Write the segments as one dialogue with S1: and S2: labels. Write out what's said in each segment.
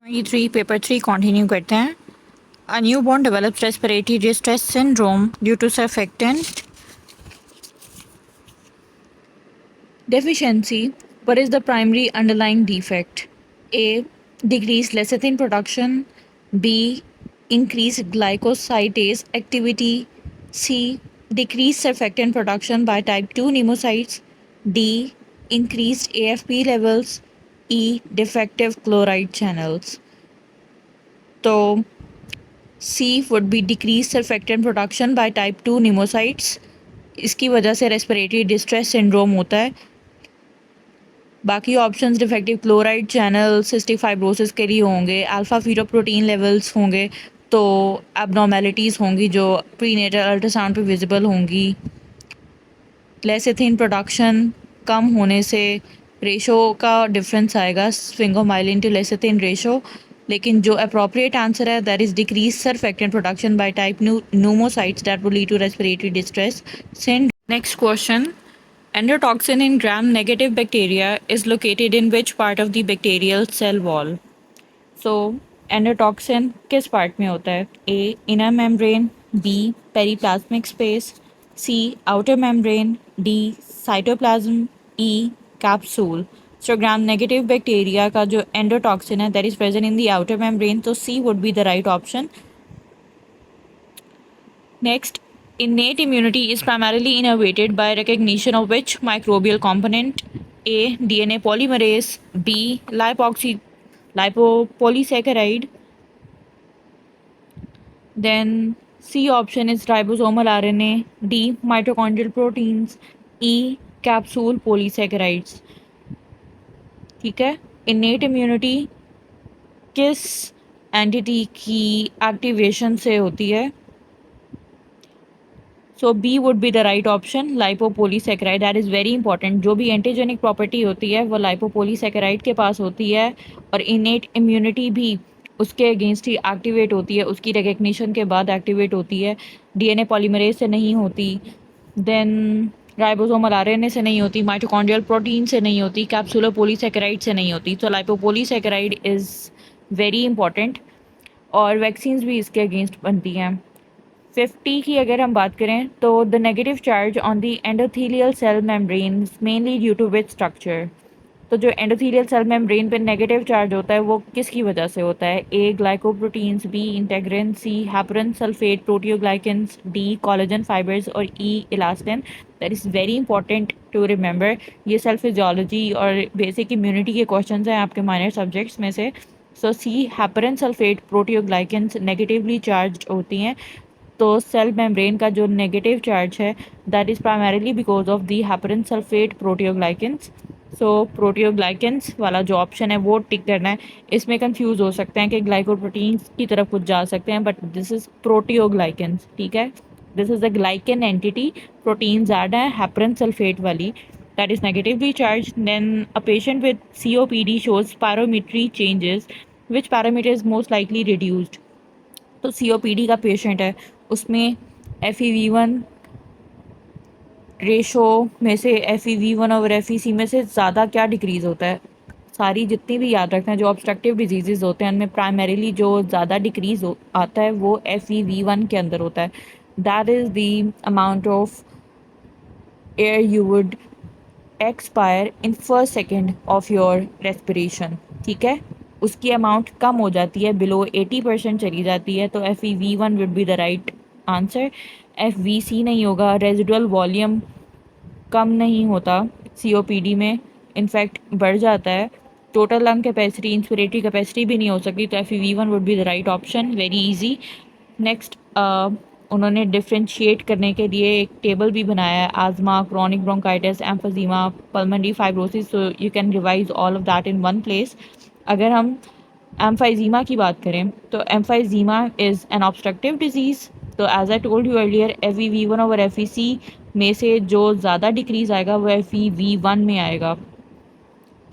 S1: 23 paper 3 continue करते हैं. A newborn develops respiratory distress syndrome due to surfactant deficiency. What is the primary underlying defect? A. Decreased lecithin production. B. Increased glycosylase activity. C. Decreased surfactant production by type 2 pneumocytes. D. Increased AFP levels. E. Defective chloride channels. तो C would be decreased surfactant production by type 2 pneumocytes. इसकी वजह से respiratory distress syndrome होता है. बाकी options defective chloride channel, cystic fibrosis के लिए होंगे, अल्फा फीटोप्रोटीन लेवल्स होंगे, तो एबनॉर्मेलिटीज़ होंगी जो प्रीनेटल अल्ट्रासाउंड पे विजिबल होंगी. लेसिथिन प्रोडक्शन कम होने से रेशो का डिफरेंस आएगा, स्फिंगोमाइलिन टू लेसिथिन रेशो. लेकिन जो अप्रोप्रिएट आंसर है that is decrease surfactant production by type pneumocytes that would lead to respiratory distress syndrome. Next question. Endotoxin in gram-negative bacteria is located in which part of the bacterial cell wall? So, endotoxin किस part में होता है? A. Inner membrane. B. Periplasmic space. C. Outer membrane. D. Cytoplasm. E. Capsule. So, gram-negative bacteria का जो endotoxin है that is present in the outer membrane, तो C would be the right option. Next, innate immunity is primarily innervated by recognition of which microbial component? A. DNA polymerase. B. Lipopolysaccharide. Then C option is ribosomal RNA. D. Mitochondrial proteins. E. Capsule polysaccharides. ठीक है. innate immunity किस entity की activation से होती है? So B would be the right option, lipopolysaccharide. That is very important. जो भी antigenic property होती है वो लाइपोपोलीसैकेराइड के पास होती है, और इनेट इम्यूनिटी भी उसके अगेंस्ट ही एक्टिवेट होती है, उसकी रिकग्निशन के बाद एक्टिवेट होती है. डीएनए पॉलीमरेज से नहीं होती, देन राइबोसोमल आरएनए से नहीं होती, माइटोकॉन्ड्रियल प्रोटीन से नहीं होती, कैप्सुलर पोलीसैकेराइड से नहीं होती. तो लाइपोपोलीसैकेराइड इज़ वेरी इंपॉर्टेंट, और वैक्सीन्स भी इसके अगेंस्ट बनती हैं. 50 की अगर हम बात करें तो the negative charge on the endothelial cell membrane mainly due to which structure? तो जो एंडोथीलियल सेल मेम्ब्रेन पे नेगेटिव चार्ज होता है वो किसकी वजह से होता है? A. Glycoproteins. B. Integrin. C. Heparan sulphate proteoglycans. D. Collagen fibres. और E. Elastin. That is very important to remember. ये सेल फिजियोलॉजी और बेसिक इम्यूनिटी के क्वेश्चन हैं आपके माइनर सब्जेक्ट्स में से. So C. Heparan sulphate proteoglycans negatively charge होती हैं. तो सेल मेम्ब्रेन का जो नेगेटिव चार्ज है that is primarily because of the heparan sulphate proteoglycans. So proteoglycans वाला जो ऑप्शन है वो टिक करना है. इसमें कंफ्यूज हो सकते हैं कि ग्लाइकोप्रोटीन्स की तरफ कुछ जा सकते हैं, बट दिस इज़ प्रोटियोग्लाइकेंस. ठीक है, this is the glycan entity. Proteins add है हेपरन सल्फेट वाली, that is negatively charged. Then a patient with COPD shows spirometry changes. Which parameter is most likely reduced? तो COPD का पेशेंट है, उसमें FeV1 ratio में से FeV1 और FeC में से ज़्यादा क्या डिक्रीज़ होता है? सारी जितनी भी याद रखना है जो ऑब्स्ट्रक्टिव डिजीज़ होते हैं उनमें प्राइमरीली जो ज़्यादा डिक्रीज़ आता है वो FeV1 के अंदर होता है. That is the amount of air you would expire in first second of your respiration. ठीक है, उसकी अमाउंट कम हो जाती है, बिलो 80% चली जाती है, तो FeV1 would be the right answer. FVC नहीं होगा. रेजिडुअल वॉल्यूम कम नहीं होता COPD में, इनफैक्ट बढ़ जाता है. Total lung capacity, inspiratory capacity भी नहीं हो सकती, तो FeV1 would be the right option. Very easy. Next, उन्होंने डिफ्रेंशिएट करने के लिए एक टेबल भी बनाया है, asthma, chronic bronchitis, emphysema, pulmonary fibrosis. So you can revise all of that in one place. अगर हम एम्फाइजीमा की बात करें तो emphysema is an obstructive disease. तो as I told you earlier, FeV1 और FeC में से जो ज़्यादा डिक्रीज़ आएगा वो FeV1 में आएगा.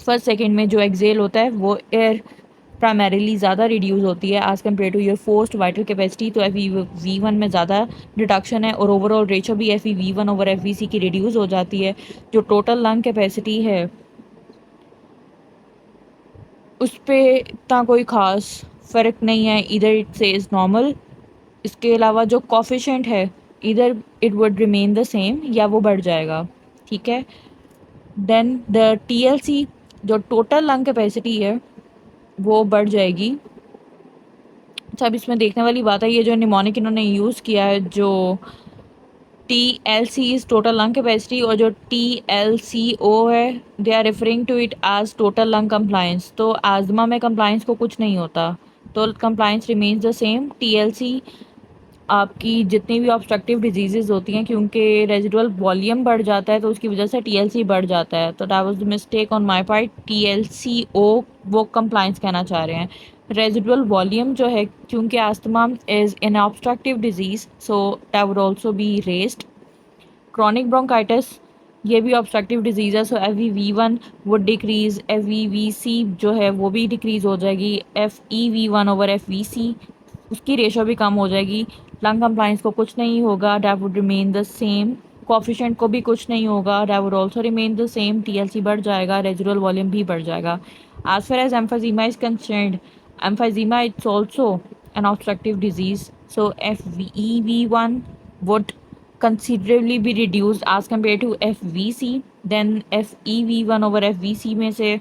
S1: फर्स्ट सेकेंड में जो एक्सेल होता है वो एयर प्राइमरीली ज़्यादा रिड्यूस होती है as compare to your forced vital capacity. तो FeV1 में ज़्यादा रिडक्शन है, और ओवरऑल रेशो भी FeV1 ओवर FeC की रिड्यूस हो जाती है. जो टोटल लंग कैपेसिटी है उस पे इतना कोई ख़ास फ़र्क नहीं है, इधर इट सेज़ नॉर्मल। इसके अलावा जो कोफिशिएंट है, इधर it would remain the same या वो बढ़ जाएगा, ठीक है। देन द टीएलसी, जो टोटल लंग कैपेसिटी है, वो बढ़ जाएगी। अच्छा, अब इसमें देखने वाली बात है, ये जो निमोनिक इन्होंने यूज़ किया है, जो TLC is total lung capacity, और जो TLCO है, they are referring to it as total lung compliance. तो आजमा में कंप्लायंस को कुछ नहीं होता, तो compliance remains the same. TLC आपकी जितनी भी ऑब्स्ट्रक्टिव डिजीज़ होती हैं, क्योंकि रेजिडुअल वॉल्यूम बढ़ जाता है तो उसकी वजह से TLC बढ़ जाता है। तो that was the mistake on my part. TLCO वो कंप्लायंस कहना चाह रहे हैं। रेजिडुअल वॉल्यूम जो है, क्योंकि asthma is an obstructive disease, so that would also be raised. Chronic bronchitis, ये भी ऑब्स्ट्रक्टिव डिजीज़ है, सो FEV1 वुड डिक्रीज़। FEVC जो है वो भी डिक्रीज़ हो जाएगी। FEV1 ओवर FVC, उसकी रेशो भी कम हो जाएगी। लंग कंप्लाइंस को कुछ नहीं होगा, that would remain the same. Coefficient को भी कुछ नहीं होगा, that would also remain the same. TLC बढ़ जाएगा, रेजिडुअल वॉल्यूम भी बढ़ जाएगा। As far as emphysema is concerned, emphysema it's also an obstructive disease, so FEV1 would considerably be reduced as compared to FVC. Then FEV1 over FVC में से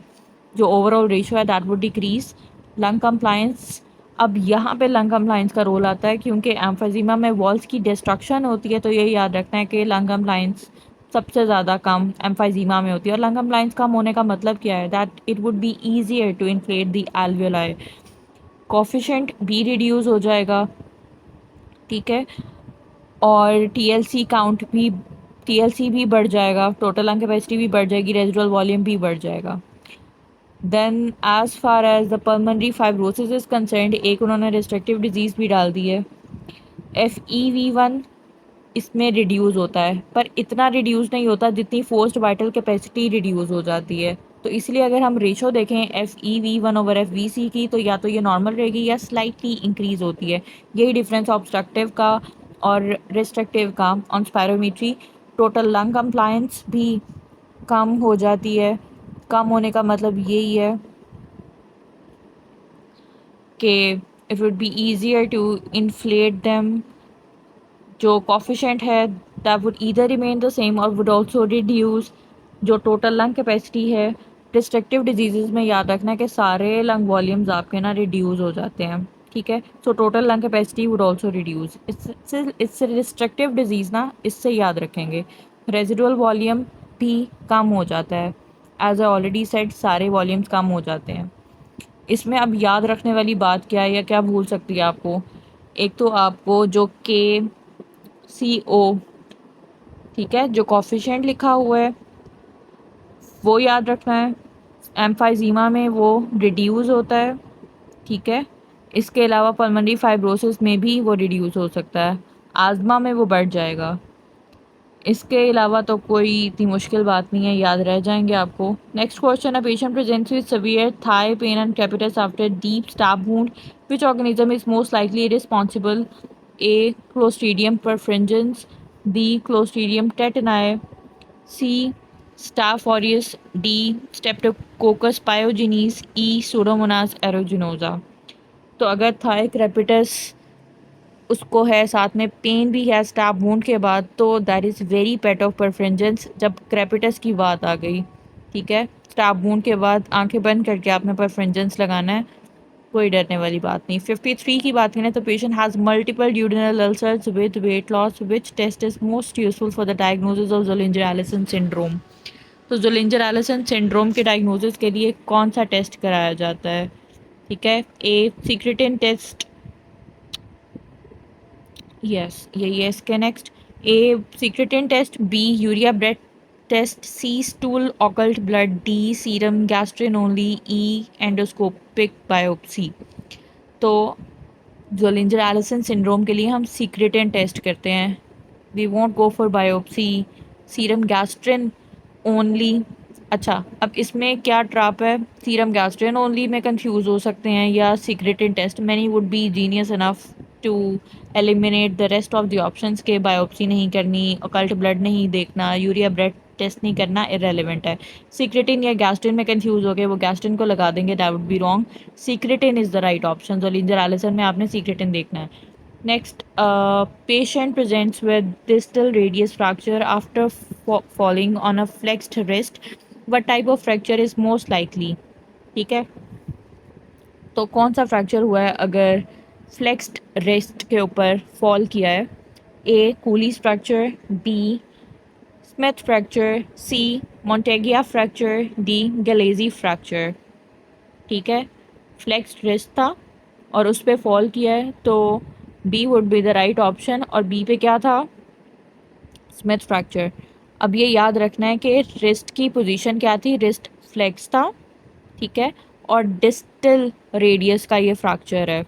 S1: जो overall ratio है that would decrease. Lung compliance, अब यहाँ पे lung compliance का role आता है, क्योंकि एम्फेजिमा में वॉल्स की डिस्ट्रक्शन होती है, तो ये याद रखना है कि लंग कंप्लायंस सबसे ज़्यादा कम एम्फेजिमा में होती है। और लंग कंप्लायंस कम होने का मतलब क्या है, that it would be easier to inflate the alveoli. Coefficient भी रिड्यूस हो जाएगा, ठीक है। और TLC भी बढ़ जाएगा, टोटल लंग कैपेसिटी भी बढ़ जाएगी, रेजिडुअल वॉल्यूम भी बढ़ जाएगा। Then as far as the pulmonary fibrosis is concerned, एक उन्होंने रिस्ट्रिक्टिव डिजीज़ भी डाल दी है। FEV1 इसमें रिड्यूस होता है, पर इतना रिड्यूस नहीं होता जितनी फोर्स्ड वाइटल कैपेसिटी रिड्यूस हो जाती है। तो इसलिए अगर हम रेशो देखें FEV1 ओवर FVC की, तो या तो ये नॉर्मल रहेगी या स्लाइटली इंक्रीज होती है। यही डिफरेंस ऑब्स्ट्रक्टिव का और रिस्ट्रिक्टिव का on spirometry. Total lung compliance भी कम हो जाती है। कम होने का मतलब यही है कि it would be easier to inflate them. जो कोफिशिएंट है that would either remain the same और वुड ऑल्सो रिड्यूस। जो टोटल लंग कैपेसिटी है, डिस्ट्रक्टिव डिजीज़ में याद रखना है कि सारे लंग वॉल्यूम्स आपके ना रिड्यूस हो जाते हैं, ठीक है। So total lung capacity would also reduce. इससे डिस्ट्रक्टिव डिजीज़ ना, इससे याद रखेंगे। रेजिडुअल वॉल्यूम भी कम हो जाता है, एज आई ऑलरेडी सेड सारे वॉल्यूम्स कम हो जाते हैं। इसमें अब याद रखने वाली बात क्या है या क्या भूल सकती है आपको, एक तो आपको जो KCO, ठीक है, जो कॉफिशिएंट लिखा हुआ है वो याद रखना है। एम्फाइजीमा में वो रिड्यूस होता है, ठीक है। इसके अलावा पल्मोनरी फाइब्रोसिस में भी वो रिड्यूस हो सकता है, आज़मा में वो बढ़ जाएगा। इसके अलावा तो कोई इतनी मुश्किल बात नहीं है, याद रह जाएंगे आपको। Next question, a patient presents with severe thigh pain and crepitus after deep stab wound, which organism is most likely responsible? A. Clostridium perfringens, B. Clostridium tetani, C. Staph aureus, D. Streptococcus pyogenes, E. Pseudomonas aeruginosa। तो अगर Thai crepitus उसको है, साथ में pen भी है stab wound के बाद, तो that is very pet of preference जब क्रेपिटस की बात आ गई, ठीक है। स्टैब वुंड के बाद आंखें बंद करके आपने प्रेफरेंस लगाना है, कोई डरने वाली बात नहीं। 53 की बात करें तो patient has multiple duodenal ulcers with weight loss, which test is most useful for the diagnosis of Zollinger-Ellison syndrome. तो ज़ोलिंजर-एलिसन सिंड्रोम के डायग्नोसिस के लिए कौन सा टेस्ट कराया जाता है, ठीक है। ए सीक्रेटिन टेस्ट, यस यही है इसके next. A secretin test, B urea breath test, C stool occult blood, D serum gastrin only, E endoscopic biopsy. तो ज़ोलिंजर-एलिसन सिंड्रोम के लिए हम सीक्रेटिन टेस्ट करते हैं, we won't go for biopsy. Serum gastrin only, अच्छा अब इसमें क्या ट्रैप है, सीरम गैस्ट्रिन ओनली में कंफ्यूज हो सकते हैं या secretin test. Many would be genius enough to eliminate the rest of the options के बायोप्सी नहीं करनी, ऑकल्ट ब्लड नहीं देखना, यूरिया ब्रेथ टेस्ट नहीं करना, इरेलीवेंट है। सीक्रेटिन या गैस्ट्रिन में कंफ्यूज हो गए, वो गैस्ट्रिन को लगा देंगे, that would be wrong. Secretin is the right option. तो लीनियर एलिसन में आपने सीक्रेटिन देखना है। Next, patient presents with distal radius fracture after falling on a flexed wrist. What type of fracture is most likely? ठीक है, तो कौन सा फ्रैक्चर हुआ है अगर फ्लेक्स्ड रिस्ट के ऊपर फॉल किया है? A Colles fracture, B Smith fracture, C Monteggia fracture, D Galeazzi fracture. ठीक है, फ्लेक्स्ड रिस्ट था और उस पर फॉल किया है, तो B would be the right option. और बी पे क्या था? Smith fracture. अब ये याद रखना है कि रिस्ट की पोजीशन क्या थी, रिस्ट फ्लेक्स था, ठीक है, और डिस्टल रेडियस का ये फ्रैक्चर है,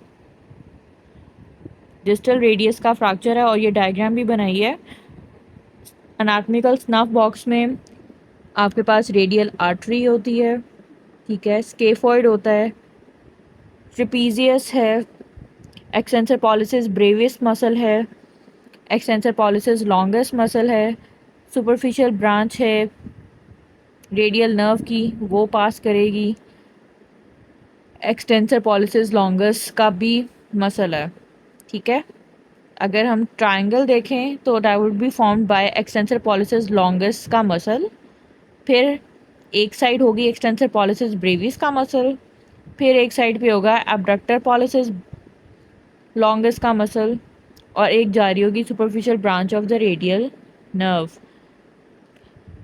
S1: डिस्टल रेडियस का फ्रैक्चर है। और ये डायग्राम भी बनाई है। एनाटॉमिकल स्नफ बॉक्स में आपके पास रेडियल आर्टरी होती है, ठीक है, स्केफॉइड होता है, ट्रिपीजियस है, एक्सटेंसर पॉलिसिस ब्रेवियस मसल है, एक्सटेंसर पॉलिसिस लॉन्गेस्ट मसल है, सुपरफिशियल ब्रांच है रेडियल नर्व की, वो पास करेगी, एक्सटेंसर पॉलिसिस लॉन्गेस्ट का भी मसल है, ठीक है। अगर हम ट्रायंगल देखें तो that would be formed by extensor pollicis longest का मसल, फिर एक साइड होगी एक्सटेंसर पॉलिसिस ब्रेविस का मसल, फिर एक साइड पे होगा एब्डक्टर पॉलिसिस लॉन्गेस्ट का मसल, और एक जारी होगी superficial branch of the radial nerve.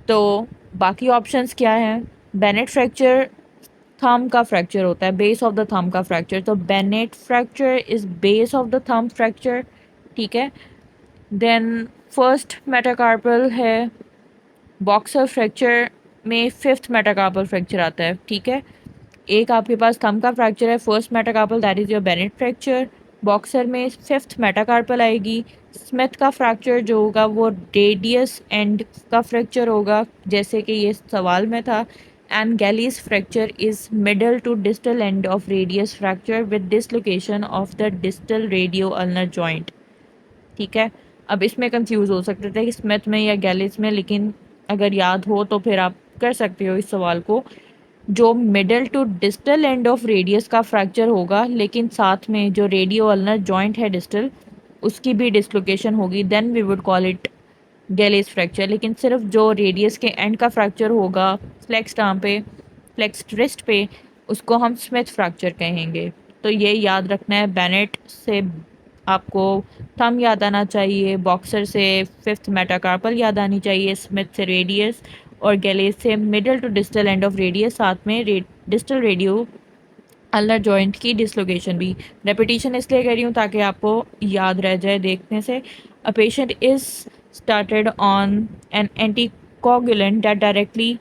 S1: तो बाकी ऑप्शंस क्या हैं? बेनेट फ्रैक्चर थंब का फ्रैक्चर होता है, बेस ऑफ द थंब का फ्रैक्चर, तो Bennett fracture is base of the thumb fracture, ठीक है। देन फर्स्ट मेटाकार्पल है, बॉक्सर फ्रैक्चर में फिफ्थ मेटाकार्पल फ्रैक्चर आता है, ठीक है। एक आपके पास थंब का फ्रैक्चर है, first metacarpal, that is your Bennett fracture. Boxer में फिफ्थ मेटाकार्पल आएगी। स्मिथ का फ्रैक्चर जो होगा वो रेडियस एंड का फ्रैक्चर होगा, जैसे कि ये सवाल में था। And Galeazzi fracture is middle to distal end of radius fracture with dislocation of the distal radio ulnar joint, ठीक है। अब इसमें कंफ्यूज हो सकते थे कि स्मिथ में या गैलिस में, लेकिन अगर याद हो तो फिर आप कर सकते हो इस सवाल को। जो middle to distal end of radius का फ्रैक्चर होगा, लेकिन साथ में जो रेडियो अल्नर जॉइंट है डिस्टल, उसकी भी डिसलोकेशन होगी, then we would call it Galeazzi fracture. लेकिन सिर्फ जो रेडियस के एंड का फ्रैक्चर होगा फ्लेक्स्ड आर्म पे, फ्लेक्स्ड रिस्ट पे, उसको हम स्मिथ फ्रैक्चर कहेंगे। तो ये याद रखना है, बेनेट से आपको थंब याद आना चाहिए, बॉक्सर से फिफ्थ मेटाकार्पल याद आनी चाहिए, स्मिथ से रेडियस, और गैलेज से middle to distal end of radius, साथ में डिस्टल रेडियो अल्नर जॉइंट की डिसलोकेशन भी। रेपिटेशन इसलिए कर रही हूँ ताकि आपको याद रह जाए देखने से। A patient is started on an anticoagulant that directly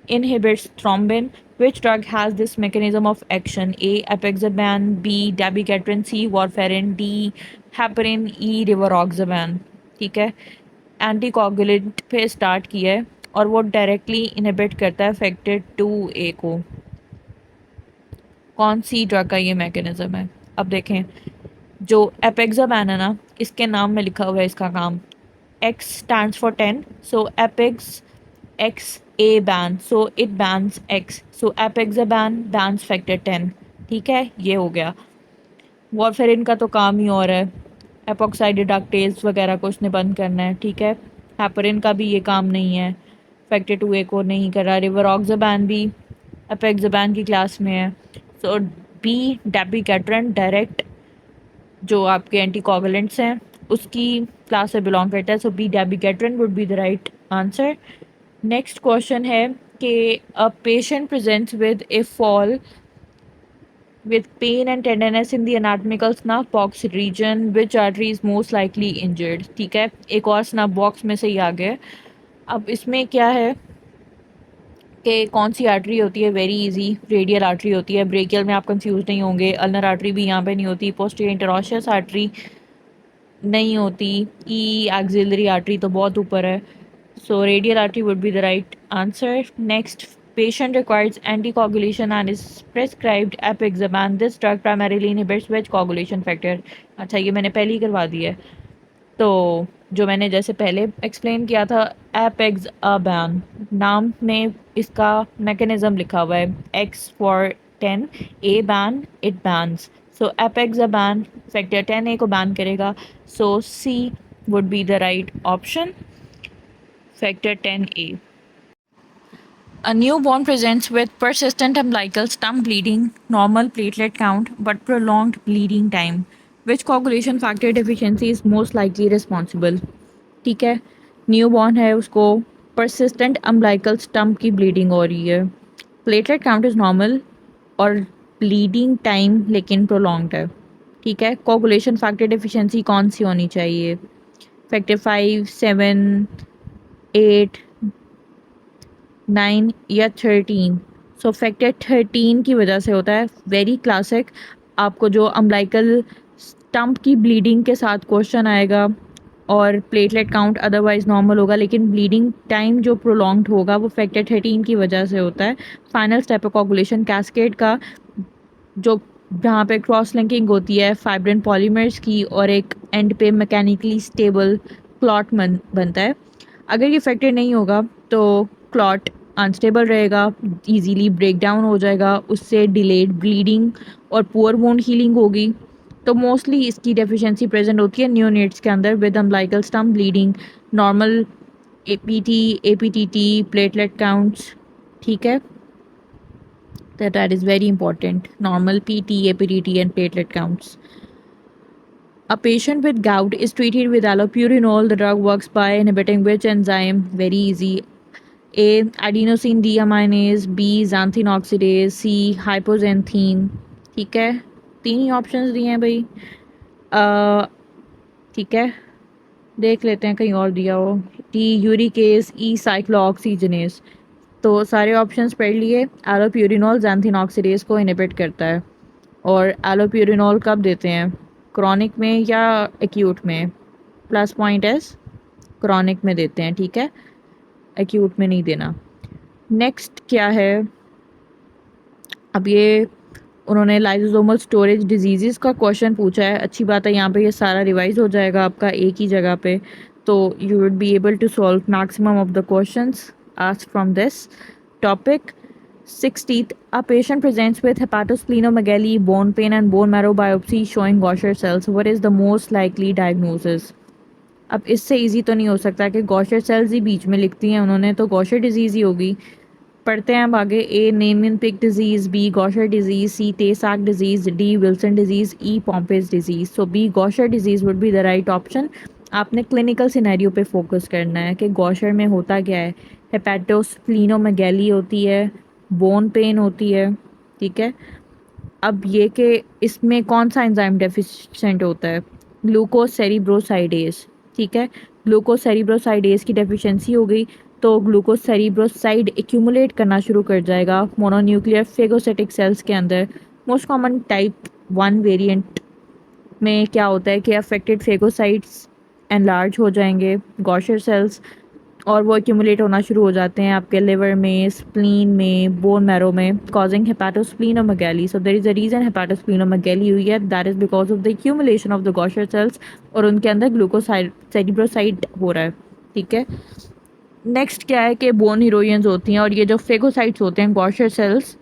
S1: inhibits thrombin. Which drug has this mechanism of action? A. Apixaban, B. Dabigatran, C. Warfarin, D. Heparin, E. Rivaroxaban, ठीक है। एंटीकोगुलेंट पे स्टार्ट किया है और वो डायरेक्टली इनहिबिट करता है factor 2A को। कौन सी ड्रग का ये मैकेनिज्म है? अब देखें, जो एपेक्साबैन है ना, इसके नाम में लिखा हुआ है इसका काम, X stands for 10, so Apex X A ban, so it bans X, so Apexaban bans factor 10, ठीक है, ये हो गया। वॉरफेरिन का तो काम ही और है, एपोक्साइड रिडक्टेज वगैरह को उसने बंद करना है, ठीक है। हेपरिन का भी ये काम नहीं है, फैक्टर 2A को नहीं कर रहा। रिवरऑक्साबैन भी एपेक्साबैन की क्लास में है। सो बी डेबिगेट्रन डायरेक्ट जो आपके एंटीकोगुलेंट्स हैं उसकी क्लास से बिलोंग करता है, so B dabigatran would be the right answer. Next question है कि a patient presents with a fall with pain and tenderness in the anatomical snuff box region, which artery is most likely injured, ठीक है। एक और snuff box में से ही आ गया। अब इसमें क्या है कि कौन सी आर्टरी होती है? वेरी इजी, रेडियल आर्टरी होती है। ब्रेकियल में आप कंफ्यूज नहीं होंगे, अल्नर आर्टरी भी यहाँ पे नहीं होती, पोस्टीरियर इंटरओशियस आर्टरी नहीं होती, ई एक्सिलरी आर्टरी तो बहुत ऊपर है, so radial artery would be the right answer. Next, patient requires anticoagulation and is prescribed apixaban. This drug primarily inhibits which coagulation factor? अच्छा, ये मैंने पहले ही करवा दी है, तो जो मैंने जैसे पहले एक्सप्लेन किया था, एपेक्स अ बैन, नाम में इसका मैकेनिज्म लिखा हुआ है, X for 10, A ban, it bans, so apixaban factor 10A को बैन करेगा, so C would be the right option, factor 10A. A newborn presents with persistent umbilical stump bleeding, normal platelet count, but prolonged bleeding time. Which coagulation factor deficiency is most likely responsible? ठीक है, newborn है, उसको persistent umbilical stump की bleeding हो रही है, platelet count is normal और bleeding time लेकिन prolonged है. ठीक है, coagulation factor deficiency कौन सी होनी चाहिए? फैक्टर 5, 7, 8, 9 या 13? सो फैक्टर 13 की वजह से होता है, वेरी क्लासिक. आपको जो अम्बलाइकल स्टम्प की ब्लीडिंग के साथ क्वेश्चन आएगा और प्लेटलेट काउंट अदरवाइज नॉर्मल होगा, लेकिन ब्लीडिंग टाइम जो प्रोलॉन्ग्ड होगा वो फैक्टर 13 की वजह से होता है. Final step of coagulation cascade का, जो जहाँ पे क्रॉस लिंकिंग होती है फाइब्रिन पॉलीमर्स की और एक एंड पे मैकेनिकली स्टेबल क्लॉट बनता है. अगर ये फैक्टर नहीं होगा तो क्लॉट अनस्टेबल रहेगा, इजीली ब्रेक डाउन हो जाएगा, उससे डिलेड ब्लीडिंग और पुअर वुंड हीलिंग होगी. तो मोस्टली इसकी डेफिशिएंसी प्रेजेंट होती है न्यूनेट्स के अंदर with umbilical stump bleeding, normal APT, APTT, platelet counts. ठीक है, that is very important, normal PT, APDT and platelet counts. A patient with gout is treated with allopurinol. The drug works by inhibiting which enzyme? Very easy. A. Adenosine deaminase, B. xanthine oxidase, C. hypoxanthine. ठीक है, तीन ही options दिए हैं भाई. ठीक है, देख लेते हैं कहीं और दिया हो. डी यूरिकेस, ई साइक्लोऑक्सीजनेस. तो सारे ऑप्शंस पढ़ लिए. एलोप्यूरिनॉल xanthine ऑक्सीडेज को इनहिबिट करता है, और एलोप्यूरिनॉल कब देते हैं, क्रॉनिक में या एक्यूट में? प्लस पॉइंट एस, क्रॉनिक में देते हैं. ठीक है, एक्यूट में नहीं देना. नेक्स्ट क्या है, अब ये उन्होंने लाइसोसोमल स्टोरेज डिजीज़ का क्वेश्चन पूछा है. अच्छी बात है, यहाँ पे ये सारा रिवाइज हो जाएगा आपका एक ही जगह पे, तो you would be able to solve maximum of the questions asked from this topic. 60th, a patient presents with hepatosplenomegaly, bone pain and bone marrow biopsy showing Gaucher cells. What is the most likely diagnosis? अब इससे easy तो नहीं हो सकता कि गॉशर sales ही बीच में लिखती हैं उन्होंने, तो गॉशर डिजीज़ ही होगी. पढ़ते हैं अब आगे. A. Niemann Pick disease, B. Gaucher disease, C. Tay Sachs disease, D. Wilson disease, E. Pompe's disease. So B Gaucher disease would be the right option. आपने क्लिनिकल सिनेरियो पे फोकस करना है कि गॉशर में होता क्या है. हेपेटोस्प्लीनोमेगैली होती है, बोन पेन होती है. ठीक है, अब ये कि इसमें कौन सा एंजाइम डेफिशिएंट होता है, ग्लूकोसेरिब्रोसाइडेज. ठीक है, ग्लूकोसेरिब्रोसाइडेज की डेफिशिएंसी हो गई तो ग्लूकोसेरिब्रोसाइड एक्यूमुलेट करना शुरू कर जाएगा मोनोन्यूक्लियर फेगोसाइटिक सेल्स के अंदर. मोस्ट कॉमन टाइप 1 वेरिएंट में क्या होता है कि अफेक्टेड फेगोसाइट्स एनलार्ज हो जाएंगे, गॉशर सेल्स, और वो एक्यूमुलेट होना शुरू हो जाते हैं आपके लिवर में, स्प्लीन में, बोन मैरो में, causing hepatosplenomegaly. So there is a reason hepatosplenomegaly हुई है, that is because of the accumulation of the Gaucher cells और उनके अंदर ग्लूकोसेरिब्रोसाइड हो रहा है. ठीक है, नेक्स्ट क्या है कि बोन हीरोइंस होती हैं और ये जो फेगोसाइट्स होते हैं गॉशर सेल्स,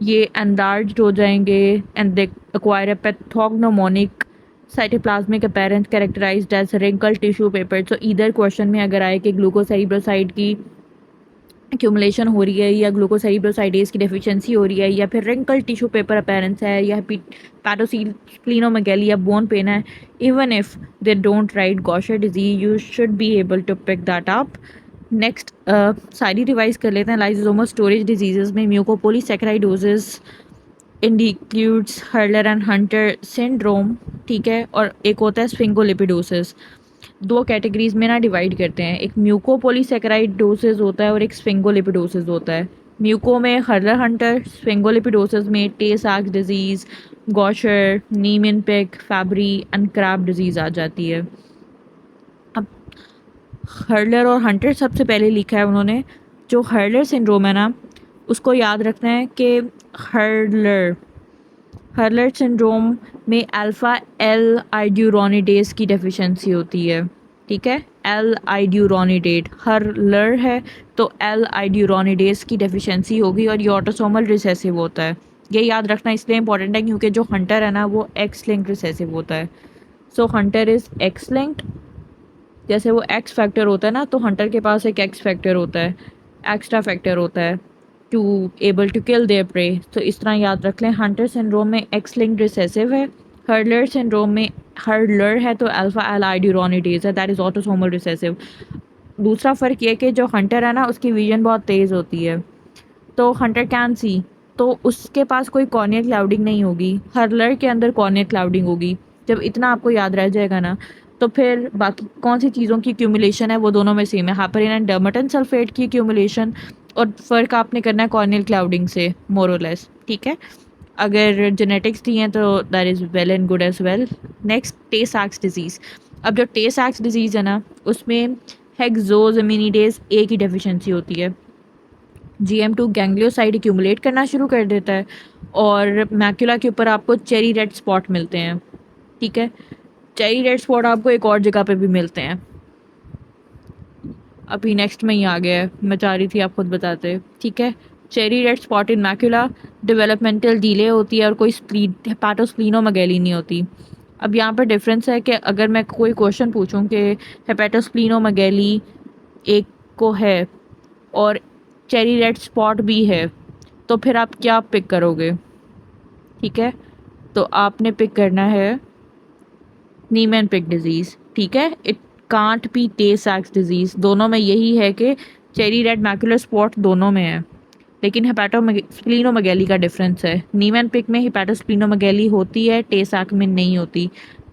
S1: ये एनलार्ज्ड हो जाएंगे and they acquire a pathognomonic cytoplasmic appearance characterized as wrinkle tissue paper. So इधर क्वेश्चन में अगर आए कि ग्लूकोसेरिब्रोसाइड की एक्यूमुलेशन हो रही है या ग्लूकोसेरिब्रोसाइडेज की डेफिशिएंसी हो रही है या फिर रिंकल टिश्यू पेपर अपीयरेंस है या पैटोस्प्लीनोमेगैली या बोन पेन है, even if they don't write Gaucher disease, you should be able to pick that up. Next सारी रिवाइज कर लेते हैं. लाइसोसोमल स्टोरेज डिजीज़ में mucopolysaccharidosis includes Hurler and Hunter syndrome. ठीक है, और एक होता है स्फिंगोलिपिडोसिस. दो कैटेगरीज में ना डिवाइड करते हैं, एक म्यूकोपोलीसैकेराइडोसिस होता है और एक स्फिंगोलिपिडोसिस होता है. म्यूको में हर्लर हंटर, स्फिंगोलिपिडोसिस में टे साक्स disease, Gaucher, Niemann Pick, Fabry and Krabbe disease आ जाती है. अब हर्लर और हंटर सबसे पहले लिखा है उन्होंने. जो हर्लर सिंड्रोम है ना, उसको याद रखना है कि हर्लर सिंड्रोम में अल्फ़ा एल आइड्यूरोनिडेज की डेफिशिएंसी होती है. ठीक है। एल आइड्यूरोनिडेट हर्लर है तो एल आइड्यूरोनिडेज की डेफिशिएंसी होगी और ये ऑटोसोमल रिसेसिव होता है। ये याद रखना इसलिए इंपॉर्टेंट है क्योंकि जो हंटर है ना वो एक्स लिंक्ड रिसेसिव होता है। सो हंटर इज़ एक्स लिंक्ड, जैसे वो एक्स फैक्टर होता है ना तो हंटर के पास एक एक्स फैक्टर होता है, एक्स्ट्रा फैक्टर होता है to able to kill their prey. तो इस तरह याद रख लें, हंटर सिंड्रोम में एक्स लिंक्ड रिसेसिव है, हर्लर सिंड्रोम में हर्लर है तो अल्फा एल आइड्यूरोनिडेज है, दैट इज़ ऑटोसोमल रिसेसिव। दूसरा फ़र्क ये कि जो हंटर है ना उसकी विजन बहुत तेज़ होती है, तो हंटर कैन सी, तो उसके पास कोई कॉर्नियल क्लाउडिंग नहीं होगी, हर्लर के अंदर कॉर्नियल क्लाउडिंग होगी। जब इतना आपको याद रह जाएगा ना तो फिर बाकी कौन सी चीज़ों की क्यूमुलेशन है वो दोनों में सेम है, हाइपरिन एंड डर्मेटन सल्फेट की क्यूमुलेशन, और फ़र्क आपने करना है कॉर्नियल क्लाउडिंग से मोरलेस, ठीक है। अगर जेनेटिक्स दी हैं तो that is well and good as well. Next Tay सैक्स डिजीज़। अब जो टे सैक्स डिजीज़ है ना उसमें हेक्सोज़मिनिडेज ए की डेफिशिएंसी होती है। GM2 गैंग्लियोसाइड एक्यूमुलेट करना शुरू कर देता है और मैक्यूला के ऊपर आपको चेरी रेड स्पॉट मिलते हैं, ठीक है। चेरी रेड स्पॉट आपको एक और जगह पे भी मिलते हैं, अभी नेक्स्ट में ही आ गया है, मैं चाह रही थी आप खुद बताते, ठीक है। Cherry red spot in macula, developmental delay होती है और कोई हेपेटोस्प्लीनोमेगैली नहीं होती। अब यहाँ पर डिफरेंस है कि अगर मैं कोई क्वेश्चन पूछूं कि हेपेटोस्प्लीनोमेगैली एक को है और चेरी रेड स्पॉट भी है तो फिर आप क्या पिक करोगे, ठीक है। तो आपने पिक करना है नीमैन पिक डिजीज़, ठीक है। इट कांट बी टे सैक्स डिजीज़, दोनों में यही है कि चेरी रेड मैकुलर स्पॉट दोनों में है, लेकिन हेपेटोस्प्लीनोमेगैली का डिफरेंस है। नीमैन पिक में हेपेटोस्प्लीनोमेगैली होती है, टे सैक में नहीं होती।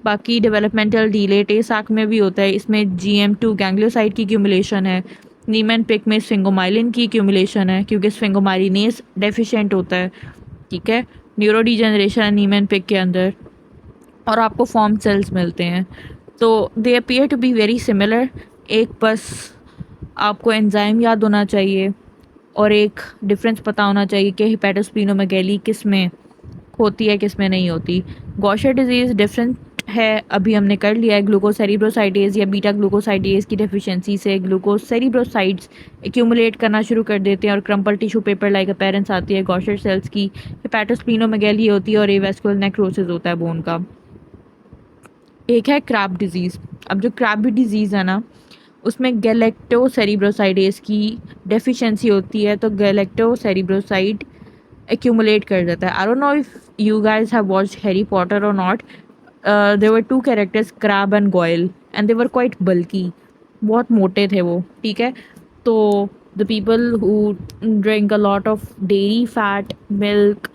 S1: बाकी डेवलपमेंटल डीले टे सैक में भी होता है, इसमें GM2 गैंग्लियोसाइड की क्यूमुलेशन है। नीमैन पिक में स्फिंगोमाइलिन की क्यूमुलेशन है क्योंकि स्फिंगोमाइलिनेस डेफिशिएंट होता है, ठीक है। न्यूरो डिजेनरेशन है नीमैन पिक के अंदर और आपको फॉर्म सेल्स मिलते हैं, तो they appear to be very similar. एक बस आपको एंजाइम याद होना चाहिए और एक डिफरेंस पता होना चाहिए कि हेपेटोस्प्लीनोमेगैली किस में होती है किस में नहीं होती। गॉशर डिजीज़ डिफरेंट है, अभी हमने कर लिया है। ग्लूकोसेरिब्रोसाइडेज या बीटा ग्लूकोसाइडेज की डेफिशिएंसी से ग्लूकोसेरिब्रोसाइड्स एक्यूमुलेट करना शुरू कर देते हैं और crumple tissue paper like appearance आती है गॉशर सेल्स की। हेपेटोस्प्लीनोमेगैली होती है और एवास्कुलर नेक्रोसिस होता है बोन का। एक है क्रैब डिजीज़। अब जो क्रैब डिजीज़ है ना उसमें गैलेक्टोसेरिब्रोसाइडेज की डेफिशिएंसी होती है, तो गैलेक्टोसेरिब्रोसाइड एक्यूमुलेट कर देता है। I don't know if you guys have watched Harry Potter और not. There were two characters Crabbe and Goyle and they were quite bulky, बहुत मोटे थे वो, ठीक है। तो the people who drink a lot of dairy fat milk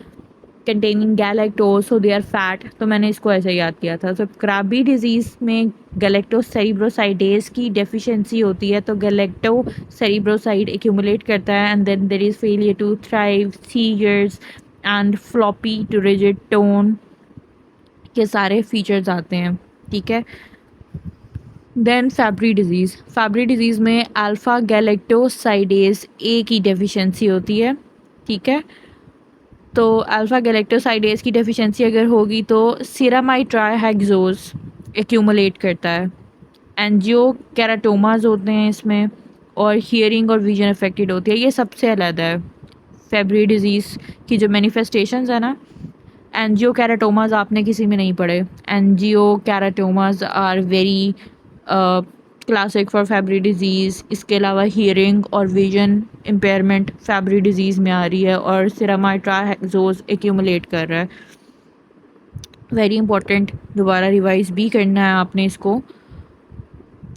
S1: containing galactose so they are fat, तो मैंने इसको ऐसे याद किया था। तो क्रैबी डिजीज़ में गैलेक्टोसेरिब्रोसाइडेज की डेफिशिएंसी होती है, तो गैलेक्टोसेरिब्रोसाइड एक्यूमुलेट करता है and then there is failure to thrive, seizures and floppy to rigid tone के सारे फीचर्स आते हैं, ठीक है। देन फैब्री डिजीज़ में अल्फ़ा गैलेक्टोसाइडेज ए की डेफिशिएंसी होती है, ठीक है। तो अल्फ़ा गैलेक्टोसाइडेज की डेफिशिएंसी अगर होगी तो सीरामाइड ट्राइहेक्सोज एक्यूमुलेट करता है। एंजियो कैराटोमाज होते हैं इसमें और हियरिंग और विजन अफेक्टेड होती है, ये सबसे अलग है। फेब्री डिजीज़ की जो मैनिफेस्टेशंस है ना, एंजियो कैराटोमाज आपने किसी में नहीं पढ़े। Angiokeratomas are very classic for Fabry disease. इसके अलावा हियरिंग और विजन इम्पेयरमेंट फेब्री डिजीज़ में आ रही है और सीरामाइड ट्राइहेक्सोज एक्यूमुलेट कर रहा है। वेरी इंपॉर्टेंट, दोबारा रिवाइज भी करना है आपने इसको,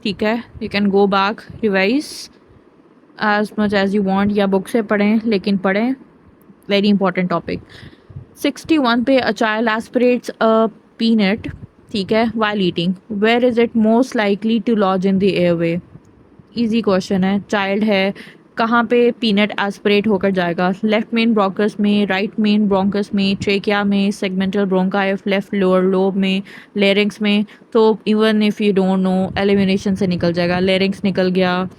S1: ठीक है। You can go back revise as much as you want या बुक से पढ़ें, लेकिन पढ़ें, वेरी इंपॉर्टेंट टॉपिक। 61 पे अ चाइल्ड एस्पिरेट्स अ पीनट, ठीक है, while eating, where is it most likely to lodge in the airway. Easy question है, child है, कहाँ पे पीनट एस्पिरेट होकर जाएगा? लेफ्ट मेन ब्रोंकस में, राइट मेन ब्रोंकस में, ट्रेकिया में, segmental bronchi of left lower lobe में, लेरिंग्स में। तो even if you don't know elimination से निकल जाएगा, लेरिंग्स निकल गया,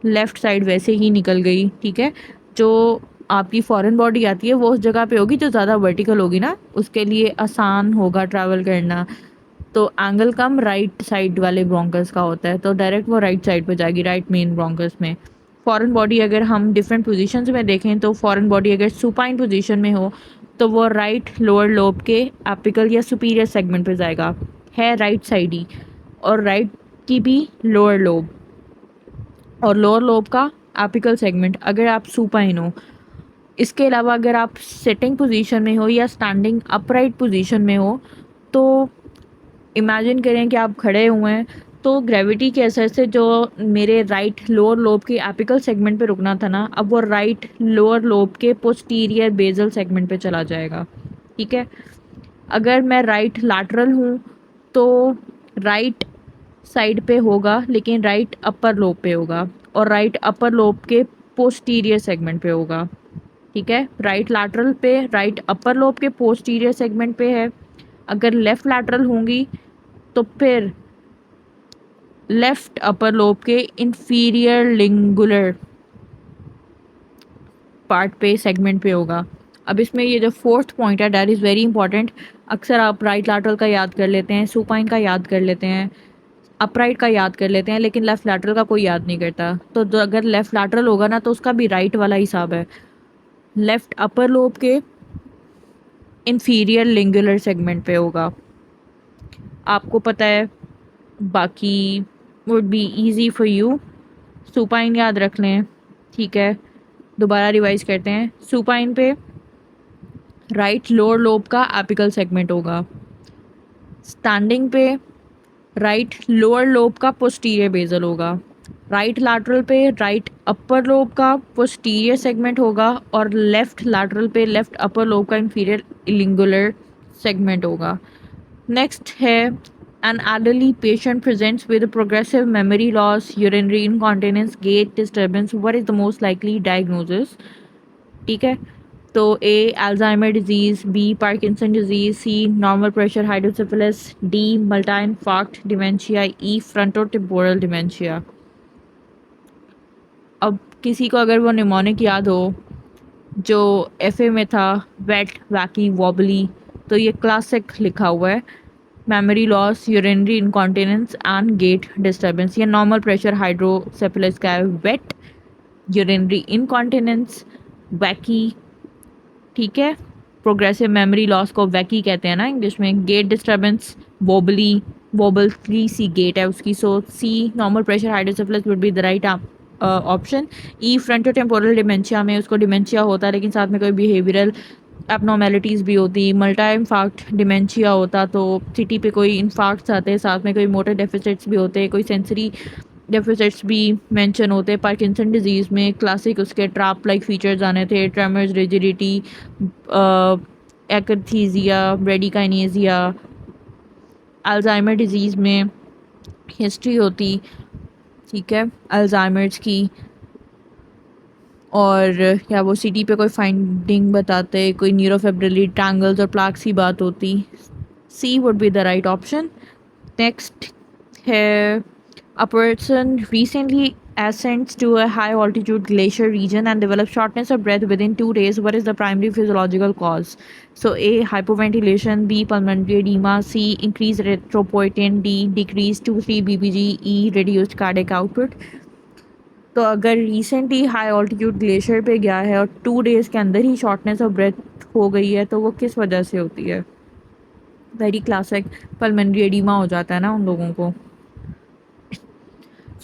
S1: लेफ़्ट साइड वैसे ही निकल गई, ठीक है। जो आपकी फॉरेन बॉडी आती है वो उस जगह पे होगी जो ज़्यादा वर्टिकल होगी ना, उसके लिए आसान होगा ट्रैवल करना। तो एंगल कम राइट साइड वाले ब्रोंकस का होता है, तो डायरेक्ट वो राइट साइड पे जाएगी, राइट मेन ब्रोंकस में। फॉरेन बॉडी अगर हम डिफरेंट पोजीशंस में देखें तो फॉरेन बॉडी अगर सुपाइन पोजीशन में हो तो वो राइट लोअर लोब के एपिकल या सुपीरियर सेगमेंट पे जाएगा, है राइट साइड ही, और राइट की भी लोअर लोब और लोअर लोब का एपिकल सेगमेंट अगर आप सुपाइन हो। इसके अलावा अगर आप सिटिंग पोजीशन में हो या स्टैंडिंग अपराइट पोजीशन में हो तो इमेजिन करें कि आप खड़े हुए हैं, तो ग्रेविटी के असर से जो मेरे राइट लोअर लोब के एपिकल सेगमेंट पे रुकना था ना, अब वो राइट लोअर लोब के पोस्टीरियर बेजल सेगमेंट पे चला जाएगा। ठीक है, अगर मैं राइट लैटरल हूँ तो राइट साइड पे होगा लेकिन राइट अपर लोब पे होगा और राइट अपर लोब के पोस्टीरियर सेगमेंट पे होगा। ठीक है, राइट लैटरल पे राइट अपर लोब के पोस्टीरियर सेगमेंट पे है। अगर लेफ़्ट लैटरल होंगी तो फिर लेफ़्ट अपर लोब के इंफीरियर लिंगुलर पार्ट पे सेगमेंट पे होगा। अब इसमें ये जो फोर्थ पॉइंट है दैट इज़ वेरी इंपॉर्टेंट। अक्सर आप राइट लैटरल का याद कर लेते हैं, सुपाइन का याद कर लेते हैं, अपराइट का याद कर लेते हैं, लेकिन लेफ़्ट लैटरल का कोई याद नहीं करता। तो अगर लेफ़्ट लैटरल होगा ना तो उसका भी राइट वाला हिसाब है, लेफ़्ट अपर लोब के इंफीरियर लिंगुलर सेगमेंट पे होगा। आपको पता है, बाकी would be easy for you. Supine याद रख लें। ठीक है, दोबारा रिवाइज करते हैं। सुपाइन पे राइट लोअर लोब का एपिकल सेगमेंट होगा, स्टैंडिंग पे राइट लोअर लोब का पोस्टीरियर बेजल होगा, राइट लैटरल पे राइट अपर लोब का पोस्टीरियर सेगमेंट होगा और लेफ्ट लैटरल पे लेफ्ट अपर लोब का इंफीरियर लिंगुलर सेगमेंट होगा। नेक्स्ट है, an elderly patient presents with progressive memory loss, urinary incontinence, gait disturbance, what is the most likely diagnosis? ठीक है, तो A Alzheimer disease, B Parkinson disease, C normal pressure hydrocephalus, D मल्टा infarct dementia, E frontotemporal dementia. अब किसी को अगर वो mnemonic याद हो जो एफए में था, वेट वैकी वॉबली, तो ये क्लासिक लिखा हुआ है, memory loss, urinary incontinence and gait disturbance. ये नॉर्मल प्रेशर हाइड्रोसेफेलस का है, वेट, यूरिनरी इनकॉन्टिनेंस, वैकी। ठीक है, प्रोग्रेसिव मेमोरी लॉस को वैकी कहते हैं ना इंग्लिश में। गेट डिस्टर्बेंस वोबली, वोबली सी गेट है उसकी, so C normal pressure hydrocephalus would be the right option. E frontotemporal dementia में उसको डिमेंशिया होता है लेकिन साथ में कोई बिहेवियरल एबनॉर्मेलिटीज़ भी होती। मल्टा इन्फार्क्ट डिमेंशिया होता तो सिटी पे कोई इन्फार्क्ट्स आते, साथ में कोई मोटर डेफिसिट्स भी होते, कोई सेंसरी डेफिसिट्स भी मेंशन होते। पार्किंसन डिजीज़ में क्लासिक उसके ट्रैप लाइक फीचर्स आने थे, ट्रेमर्स, रिजिडिटी, एकथीजिया, ब्रेडिकाइनेजिया। अल्जाइमर डिजीज़ में हिस्ट्री होती, ठीक है, अल्जाइमर्स की, और या वो सिटी पे कोई फाइंडिंग बताते, कोई न्यूरोफिब्रिली ट्रैंगल्स और प्लाक्स की बात होती। C would be the right option. Next है, a person recently ascends to a high altitude glacier region and develops shortness of breath within 2 days. What is the primary physiological cause? So A hypoventilation, B pulmonary edema, C increased erythropoietin, D decreased 2-3 BPG, E reduced cardiac output. तो अगर recently high altitude glacier पे गया है और 2 days के अंदर ही shortness of breath हो गई है तो वो किस वजह से होती है? वेरी क्लासिक, पल्मोनरी एडिमा हो जाता है ना उन लोगों को।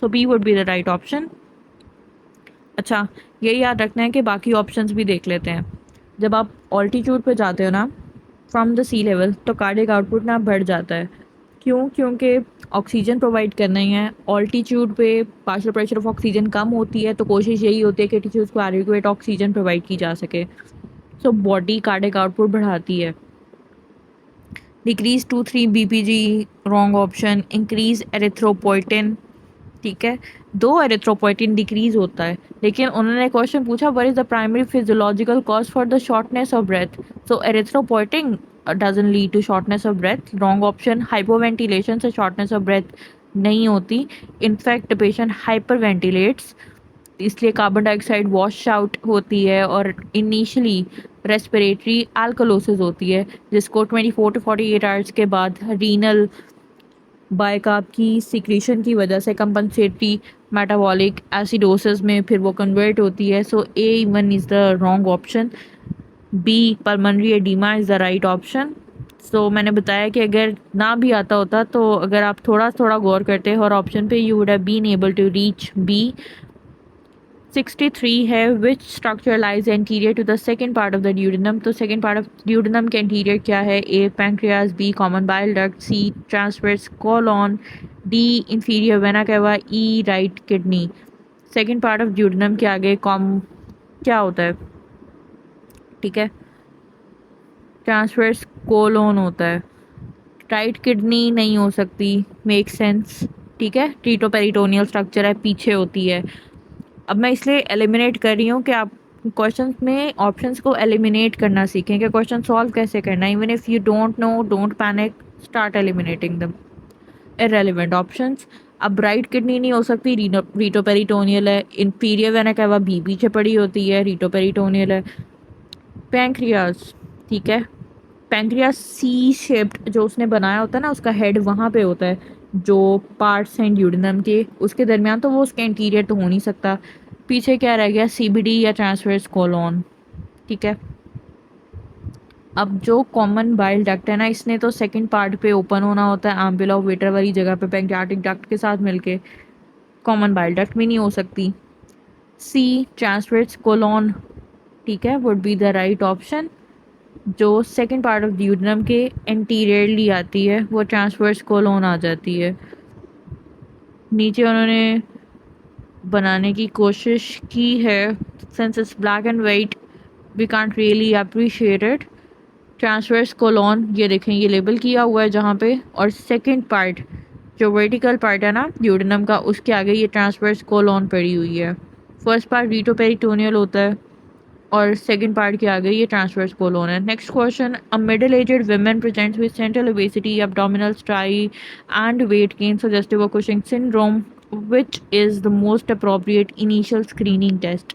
S1: So B would be the right option. अच्छा, ये याद रखना है कि बाकी ऑप्शंस भी देख लेते हैं। जब आप ऑल्टीट्यूड पे जाते हो ना, फ्रॉम द सी लेवल, तो कार्डियक आउटपुट ना बढ़ जाता है। क्यों? क्योंकि ऑक्सीजन प्रोवाइड करना ही है। ऑल्टीट्यूड पे पार्शियल प्रेशर ऑफ ऑक्सीजन कम होती है तो कोशिश यही होती है कि टिश्यूज़ को एडिक्वेट ऑक्सीजन प्रोवाइड की जा सके। सो बॉडी कार्डियक आउटपुट बढ़ाती है। Decrease 2-3 BPG, wrong option. Increase erythropoietin, ठीक है, 2 एरिथ्रोपोइटिन डिक्रीज होता है, लेकिन उन्होंने क्वेश्चन पूछा what is the primary physiological cause for the shortness of breath. So erythropoietin doesn't lead to shortness of breath, wrong option. Hypoventilation से shortness of breath नहीं होती, इनफैक्ट पेशेंट हाइपर वेंटिलेट्स, इसलिए carbon dioxide wash out होती है और initially respiratory alkalosis होती है जिसको 24 to 48 आवर्स के बाद रीनल बाइकार्ब की सिक्रीशन की वजह से कंपनसेटरी मेटाबॉलिक एसिडोसिस में फिर वो कन्वर्ट होती है। So A1 is the wrong option. B pulmonary oedema is the right option. So मैंने बताया कि अगर ना भी आता होता तो अगर आप थोड़ा थोड़ा गौर करते और ऑप्शन पे, you would have been able to reach B. 63 है, which structure lies anterior to the second part of the duodenum. तो सेकेंड पार्ट ऑफ ड्यूडेनम के एंटीरियर क्या है? A pancreas, B common bile duct, C transverse colon, D inferior vena cava, E right kidney. Second part of duodenum के आगे com क्या होता है? ठीक है, ट्रांसवर्स कोलोन होता है। राइट किडनी नहीं हो सकती, मेक सेंस। ठीक है, ट्रीटोपेरिटोनियल स्ट्रक्चर है, पीछे होती है। अब मैं इसलिए एलिमिनेट कर रही हूँ कि आप क्वेश्चन में ऑप्शंस को एलिमिनेट करना सीखें कि क्वेश्चन सॉल्व कैसे करना है। Even if you don't no, don't panic, start eliminating दम इररेलेवेंट ऑप्शंस। अब राइट किडनी नहीं हो सकती, रीटोपेरिटोनियल है। इंफीरियर वेना कैवा बी पीछे पड़ी होती है, रीटोपेरिटोनियल है। पैंक्रियाज, ठीक है, पैंक्रियाज सी शेप्ड जो उसने बनाया होता है ना, उसका हेड वहाँ पे होता है जो पार्ट्स हैं ड्यूडेनम के, उसके दरमियान, तो वो उसके इंटीरियर तो हो नहीं सकता। पीछे क्या रह गया? सीबीडी या ट्रांसवर्स कोलोन। ठीक है, अब जो कॉमन बाइल डक्ट है ना, इसने तो सेकंड पार्ट पे ओपन होना होता है, एम्बुला वेटर वाली जगह पे पैंक्रियाटिक डक्ट के साथ मिलके। कॉमन बाइल डक्ट भी नहीं हो सकती। सी ट्रांसवर्स कोलोन, ठीक है, would be the right option. जो सेकंड पार्ट ऑफ ड्यूडेनम के एंटीरियरली आती है वो ट्रांसवर्स कोलोन आ जाती है। नीचे उन्होंने बनाने की कोशिश की है, since it's black and white we can't really appreciate it. Transverse colon, ये देखें, ये लेबल किया हुआ है जहाँ पे, और सेकंड पार्ट जो वर्टिकल पार्ट है ना ड्यूडेनम का, उसके आगे ये ट्रांसवर्स कोलोन पड़ी हुई है। फर्स्ट पार्ट रीटोपेरिटोनियल होता है और सेकंड पार्ट के आगे ये ट्रांसवर्स कोलोन है। Next question, a middle aged women presents with central obesity, abdominal striae and weight gain suggestive of Cushing syndrome, which is the most appropriate initial screening test.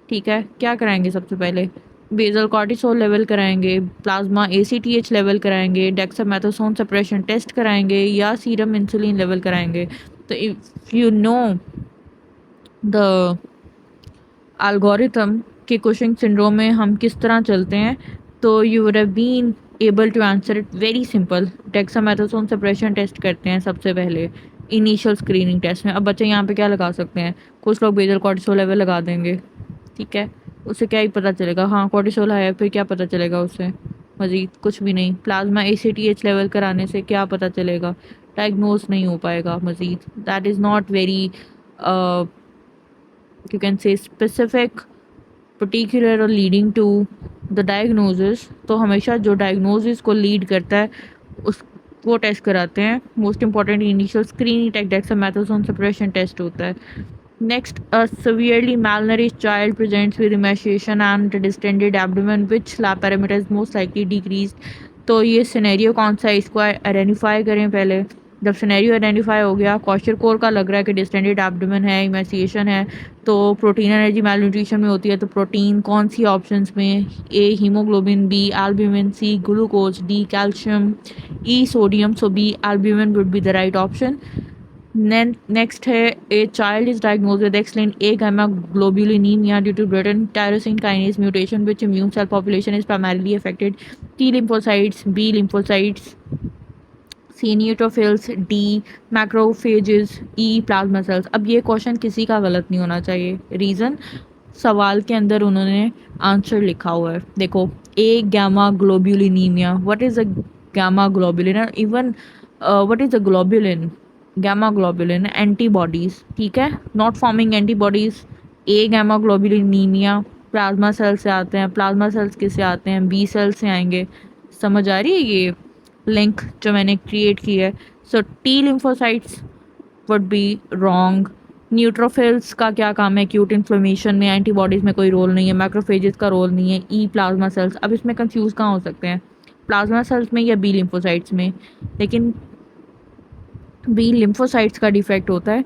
S1: ठीक है, क्या कराएंगे सबसे पहले? बेसल कॉर्टिसोल लेवल कराएंगे, plasma ACTH level कराएंगे, dexamethasone suppression test कराएंगे, या सीरम इंसुलिन लेवल कराएंगे? तो if you know the algorithm कि कुशिंग सिंड्रोम में हम किस तरह चलते हैं, तो you would have been able to answer it very simple. Dexamethasone suppression test करते हैं सबसे पहले इनिशियल स्क्रीनिंग टेस्ट में। अब बच्चे यहाँ पे क्या लगा सकते हैं? कुछ लोग बेसल कॉर्टिसोल लेवल लगा देंगे, ठीक है, उससे क्या ही पता चलेगा? हाँ, कॉर्टिसोल है, फिर क्या पता चलेगा उससे? मज़ीद कुछ भी नहीं। प्लाज्मा ACTH लेवल कराने से क्या पता चलेगा? डायग्नोज नहीं हो पाएगा मज़ीद। That is not very you can say specific, particular और लीडिंग टू द डायग्नोसिस। तो हमेशा जो डायग्नोसिस को लीड करता है उस वो टेस्ट कराते हैं। Most important initial screening test dexamethasone suppression test होता है। Next, a severely malnourished child presents with emaciation and distended abdomen. Which lab parameter is most likely decreased? तो ये सिनेरियो कौन सा है, इसको आइडेंटिफाई करें पहले। जब सिनेरियो आइडेंटिफाई हो गया, क्वेश्चन का लग रहा है कि डिस्टेंडेड एब्डोमेन है, इमेसिएशन है, तो प्रोटीन एनर्जी मैलन्यूट्रिशन में होती है, तो प्रोटीन कौन सी ऑप्शंस में? A haemoglobin, B albumin, C glucose, D calcium, E sodium. So B albumin would be the right option. Next है, a child is diagnose with X-linked A gamma globulinemia due to Bruton tyrosine kinase mutation, which immune cell population is primarily affected? T lymphocytes, B lymphocytes, C neutrophils, D macrophages, E plasma cells। अब ये question किसी का गलत नहीं होना चाहिए। Reason, सवाल के अंदर उन्होंने आंसर लिखा हुआ है। देखो, agammaglobulinaemia, what is a gamma globulin? Even what is a globulin? Gamma globulin antibodies, ठीक है, not forming antibodies. Agammaglobulinaemia plasma cell से आते हैं। प्लाज्मा सेल्स किससे आते हैं? बी सेल से आएंगे। समझ आ रही है ये लिंक जो मैंने क्रिएट की है? So T lymphocytes would be wrong. Neutrophils का क्या काम है एक्यूट इन्फ्लेमेशन में? एंटीबॉडीज़ में कोई रोल नहीं है, मैक्रोफेजेस का रोल नहीं है। ई प्लाज्मा सेल्स। अब इसमें कंफ्यूज कहाँ हो सकते हैं? प्लाज्मा सेल्स में या बी लिम्फोसाइट्स में? लेकिन बी लिम्फोसाइट्स का डिफेक्ट होता है,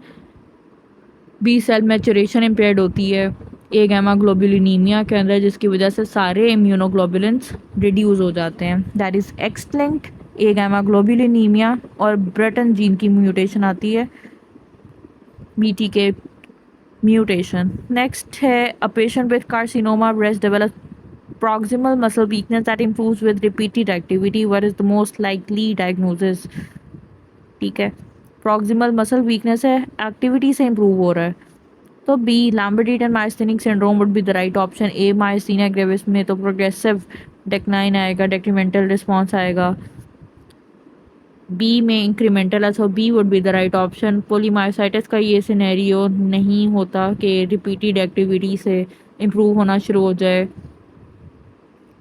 S1: बी सेल मैचुरेशन इम्पेयर्ड होती है ए गैमा ग्लोब्यूलिनीमिया के अंदर, जिसकी वजह से सारे इम्यूनोग्लोबुलिन्स रिड्यूस हो जाते हैं। That is X-linked agammaglobulinaemia और ब्रेटन जीन की म्यूटेशन आती है, बीटी के म्यूटेशन। नेक्स्ट है a patient with carcinoma breast develop proximal muscle weakness that improves with repeated activity. What is the most likely diagnosis? ठीक है, proximal muscle weakness है, activity से improve हो रहा है, तो B Lambert and myasthenic syndrome would be the right option. A myasthenia gravis में तो प्रोग्रेसिव डिक्लाइन आएगा, डेट्रीमेंटल रिस्पॉन्स आएगा। बी में इंक्रीमेंटल है, so B would be the right option. Polymyositis का ये सिनेरियो नहीं होता कि रिपीटेड एक्टिविटी से इम्प्रूव होना शुरू हो जाए।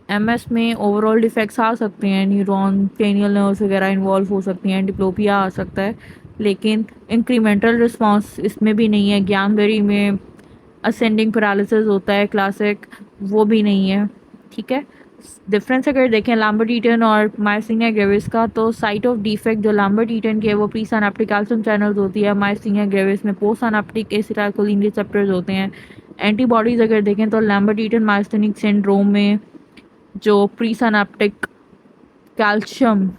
S1: एमएस में ओवरऑल डिफेक्ट्स आ सकते हैं, न्यूरॉन क्रेनियल नर्व्स वगैरह इन्वॉल्व हो सकती हैं, डिप्लोपिया आ सकता है, लेकिन इंक्रीमेंटल रिस्पांस इसमें भी नहीं है। ज्ञानबेरी में असेंडिंग पैरालिसिस होता है क्लासिक, वो भी नहीं है। ठीक है, डिफरेंस अगर देखें लैम्बर्ट ईटन और मायस्थीनिया ग्रेविस का, तो साइट ऑफ डिफेक्ट जो लैम्बर्ट ईटन की है वो प्री सिनेप्टिक कैल्शियम चैनल्स होती है, मायस्थीनिया ग्रेविस में पोस्ट सिनेप्टिक एसिटाइलकोलिन रिसेप्टर्स होते हैं। एंटीबॉडीज़ अगर देखें तो लैम्बर्ट ईटन मायस्थेनिक सिंड्रोम में जो pre synaptic calcium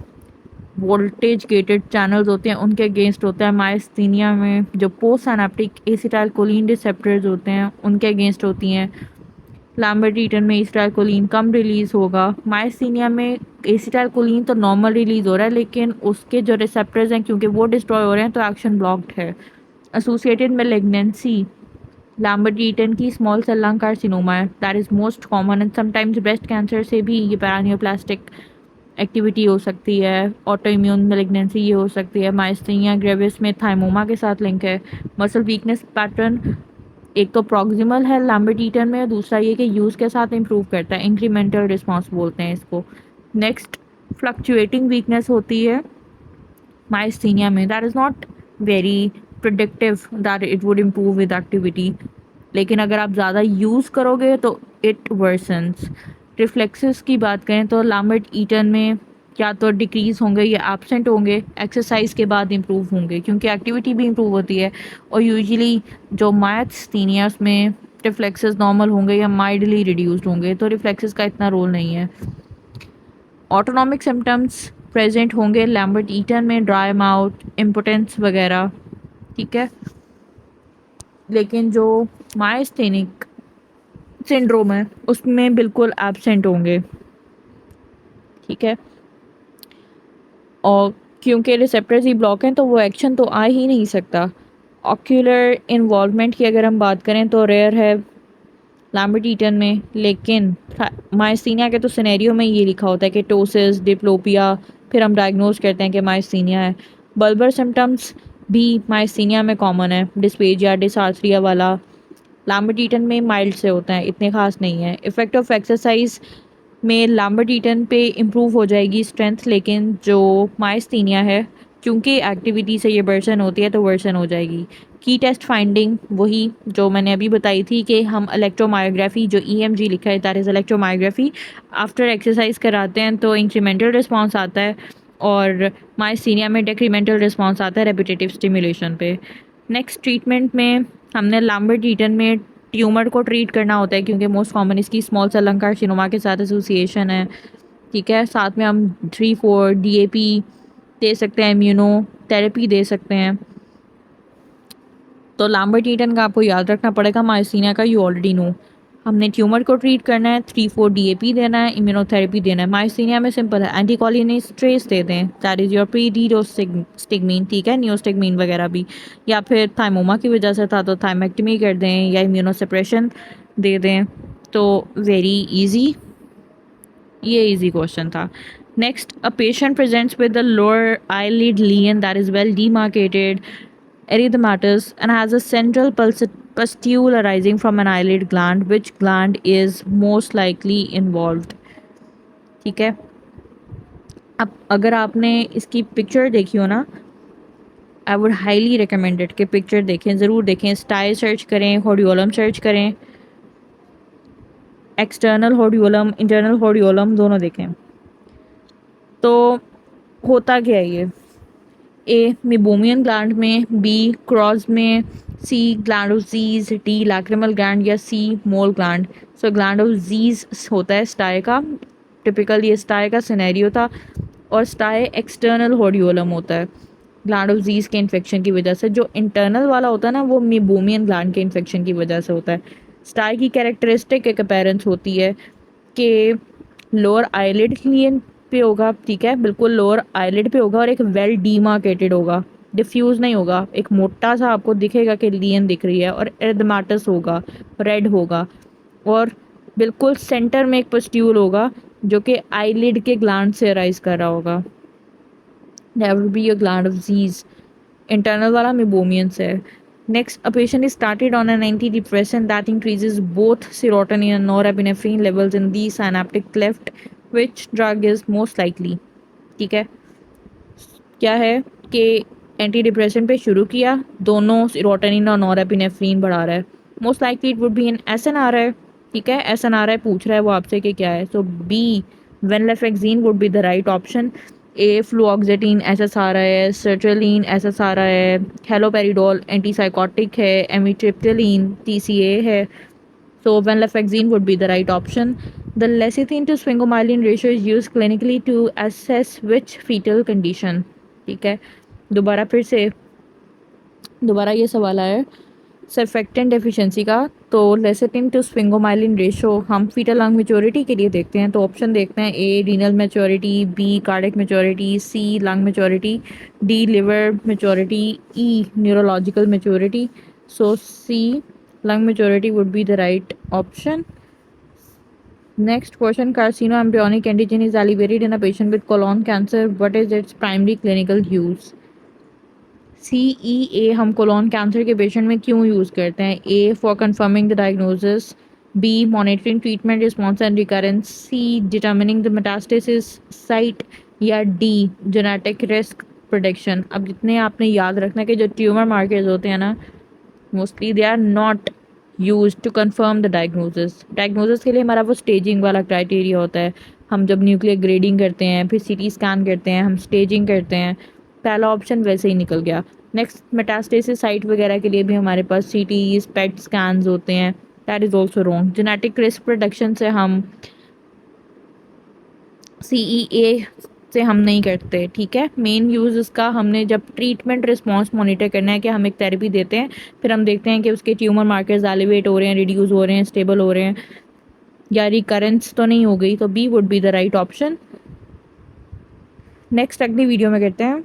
S1: voltage gated channels होते हैं उनके अगेंस्ट होता है। मायस्थीनिया में जो पोस्ट सिनेप्टिक एसिटाइलकोलिन रिसेप्टर्स होते हैं उनके अगेंस्ट होती हैं। लैम्बर्ट ईटन में एसिटाइलकोलिन कम रिलीज़ होगा। मायस्थीनिया में एसिटाइलकोलिन तो नॉर्मल रिलीज़ हो रहा है, लेकिन उसके जो रिसेप्टर्स हैं क्योंकि वो डिस्ट्रॉय हो रहे हैं तो एक्शन ब्लॉक्ड है। एसोसिएटेड मैलिग्नेंसी लैम्बर्ट ईटन की स्मॉल सेल लंग कार्सिनोमा है, that is most common and sometimes breast cancer से भी ये पैरानियोप्लास्टिक एक्टिविटी हो सकती है। ऑटो इम्यून मैलिग्नेंसी ये हो सकती है। मायस्थीनिया ग्रेविस में थाइमोमा के साथ लिंक है। मसल वीकनेस पैटर्न एक तो प्रॉक्सिमल है लैम्बर्ट ईटन में, दूसरा ये कि यूज़ के साथ इम्प्रूव करता है, इंक्रीमेंटल रिस्पॉन्स बोलते हैं इसको। नेक्स्ट फ्लक्चुएटिंग वीकनेस होती है मायस्थीनिया में, that is not very predictive that it would improve with activity, लेकिन अगर आप ज़्यादा यूज़ करोगे तो इट वर्सन्स। रिफ्लेक्सेस की बात करें तो लैम्बर्ट ईटन में या तो डिक्रीज़ होंगे या एब्सेंट होंगे, एक्सरसाइज के बाद इम्प्रूव होंगे क्योंकि एक्टिविटी भी इम्प्रूव होती है। और यूजुअली जो मायस्थीनिया में रिफ्लेक्सेस नॉर्मल होंगे या माइल्डली रिड्यूस्ड होंगे, तो रिफ्लेक्सेस का इतना रोल नहीं है। ऑटोनॉमिक सिम्टम्स प्रेजेंट होंगे लैम्बर्ट ईटन में, ड्राई माउथ, इम्पोटेंस वगैरह। ठीक है, लेकिन जो मायस्थेनिक सिंड्रोम है उसमें बिल्कुल एब्सेंट होंगे। ठीक है, और क्योंकि रिसेप्टर्स ही ब्लॉक हैं तो वो एक्शन तो आ ही नहीं सकता। ऑक्यूलर इन्वॉल्वमेंट की अगर हम बात करें तो रेयर है लैम्बर्ट ईटन में, लेकिन मायस्थीनिया के तो सिनेरियो में ये लिखा होता है कि टोसिस, डिप्लोपिया, फिर हम डायग्नोज करते हैं कि मायस्थीनिया है। बल्बर सिम्टम्स भी मायस्थीनिया में कॉमन है, डिस्पेजिया, डिसार्थरिया वाला। लैम्बर्ट ईटन में माइल्ड से होता है, इतने खास नहीं है। इफेक्ट ऑफ एक्सरसाइज में लैम्बर्ट ईटन पे इम्प्रूव हो जाएगी स्ट्रेंथ, लेकिन जो मायस्थीनिया है क्योंकि एक्टिविटी से ये वर्सन होती है तो वर्सन हो जाएगी। की टेस्ट फाइंडिंग वही जो मैंने अभी बताई थी कि हम इलेक्ट्रोमायोग्राफी जो ईएमजी लिखा है that is electromyography after exercise कराते हैं तो इंक्रीमेंटल रिस्पांस आता है, और मायस्थीनिया में डेक्रीमेंटल रिस्पांस आता है रेपिटेटिव स्टिमुलेशन पे। नेक्स्ट ट्रीटमेंट में हमने लैम्बर्ट ईटन में ट्यूमर को ट्रीट करना होता है क्योंकि मोस्ट कॉमन इसकी स्मॉल सेल लंग कार्सिनोमा के साथ एसोसिएशन है। ठीक है, साथ में हम 3-4 डीएपी दे सकते हैं, इम्यूनो थेरेपी दे सकते हैं। तो लैम्बर्ट ईटन का आपको याद रखना पड़ेगा, मायस्थीनिया का यू ऑलरेडी नो। हमने ट्यूमर को ट्रीट करना है, 3-4 डीएपी देना है, इम्यूनोथेरेपी देना है। मायस्थीनिया में सिंपल है, एंटीकोलिनेस्ट्रेस दे दें, दैट इज़ योर प्रीडीडोस्टिग्मीन। ठीक है, नियोस्टिग्मीन वगैरह भी, या फिर थाइमोमा की वजह से था तो थाइमेक्टमी कर दें या इम्यूनोसप्रेशन दे दें। तो वेरी इजी, ये इजी क्वेश्चन था। Next, a patient presents with the lower eyelid lesion that is well demarcated erythematous and has a central pustule arising from an eyelid gland. Which gland is most likely involved? ठीक है, अब अगर आपने इसकी picture देखी हो ना, I would highly recommended कि पिक्चर देखें, ज़रूर देखें। स्टाई सर्च करें, होडियोलम सर्च करें, एक्सटर्नल होडियोलम, इंटरनल होडियोलम दोनों देखें। तो होता क्या है ये? ए मिबोमियन ग्लैंड में, बी क्रॉस में, C gland of Zeis, D lacrimal gland, या C Moll gland. So gland of Zeis होता है स्टाई का, टिपिकल ये स्टाई का सिनेरियो था। और स्टाई एक्सटर्नल होडियोलम होता है ग्लैंड ऑफ जीज के इन्फेक्शन की वजह से। जो इंटरनल वाला होता है ना वो मीबोमियन ग्लैंड के इन्फेक्शन की वजह से होता है। स्टाई की कैरेक्टरिस्टिक एक अपीयरेंस होती है कि लोअर आईलिड लियन पे होगा, ठीक है, बिल्कुल लोअर आईलिड पे होगा और एक वेल डीमार्केटेड होगा, डिफ्यूज नहीं होगा, एक मोटा सा आपको दिखेगा कि लियन दिख रही है, और एडमाटस होगा, रेड होगा, और बिल्कुल सेंटर में एक पस्ट्यूल होगा जो कि आईलिड के ग्लैंड से अराइज कर रहा होगा। That will be a gland of Zeis. Internal वाला मेबोमियन से है। Next, a patient is started on an antidepressant that increases both serotonin and norepinephrine levels in the synaptic cleft. Which drug is most likely? ठीक है, क्या है कि anti depression पे शुरू किया, दोनों सीरोटोनिन और नॉरएपिनेफ्रीन बढ़ा रहा है, most likely it would be an SNRI. ठीक है, एसएनआरआई पूछ रहा है वो आपसे कि क्या है, so B venlafaxine would be the right option. A fluoxetine SSRI है, सर्ट्रेलिन एसएसआरआई है, हेलोपेरिडोल एंटीसाइकोटिक है, एमिट्रिप्टिलिन टीसीए है, so venlafaxine would be the right option. The lecithin to sphingomyelin ratio is used clinically to assess which fetal condition. ठीक है, दोबारा ये सवाल आया सर्फेक्टेंट डेफिशिएंसी का। तो लेसिथिन टू स्फिंगोमाइलिन रेशो हम फीटल लंग मेच्योरिटी के लिए देखते हैं, तो ऑप्शन देखते हैं, A renal maturity, B cardiac maturity, C lung maturity, D liver maturity, E neurological maturity. So C lung maturity would be the right option. Next question, carcinoembryonic antigen is elevated in a patient with colon cancer. What is its primary clinical use? CEA हम colon cancer के patient में क्यों use करते हैं? A for confirming the diagnosis, B monitoring treatment response and recurrence, C determining the metastasis site, या D genetic risk prediction। अब जितने आपने याद रखना है कि जो ट्यूमर मार्कर्स होते हैं ना, mostly they are not use to confirm the diagnosis. Diagnosis के लिए हमारा वो स्टेजिंग वाला क्राइटेरिया होता है, हम जब न्यूक्लियर ग्रेडिंग करते हैं, फिर सीटी स्कैन करते हैं, हम स्टेजिंग करते हैं, पहला ऑप्शन वैसे ही निकल गया। नेक्स्ट, मेटास्टेसिस साइट वगैरह के लिए भी हमारे पास सीटी पेट स्कैन्स होते हैं, that is also wrong. Genetic risk production से हम CEA से हम नहीं करते, ठीक है। मेन यूज़ इसका हमने जब ट्रीटमेंट रिस्पॉन्स मॉनिटर करना है कि हम एक थेरेपी देते हैं, फिर हम देखते हैं कि उसके ट्यूमर मार्कर्स एलिवेट हो रहे हैं, रिड्यूस हो रहे हैं, स्टेबल हो रहे हैं, या रिकरेंस तो नहीं हो गई, तो B would be the right option. Next अगली वीडियो में करते हैं।